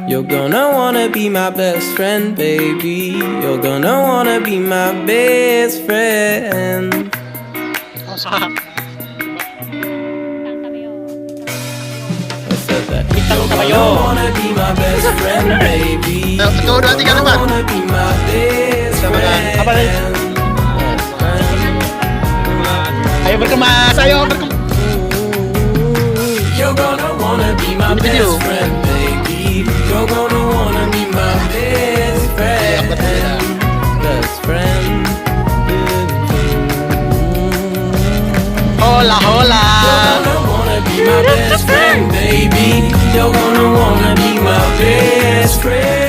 You're gonna wanna be my best friend, baby. You're gonna wanna be my best friend. I said that. You're gonna wanna be my best friend, baby. You're gonna wanna be my best friend. Ayo berkemas, ayo berkemas. You're gonna wanna be my best friend, baby. You're gonna wanna be my best friend. Best friend. Hola, hola. You're gonna wanna be my best friend, baby. You're gonna wanna be my best friend.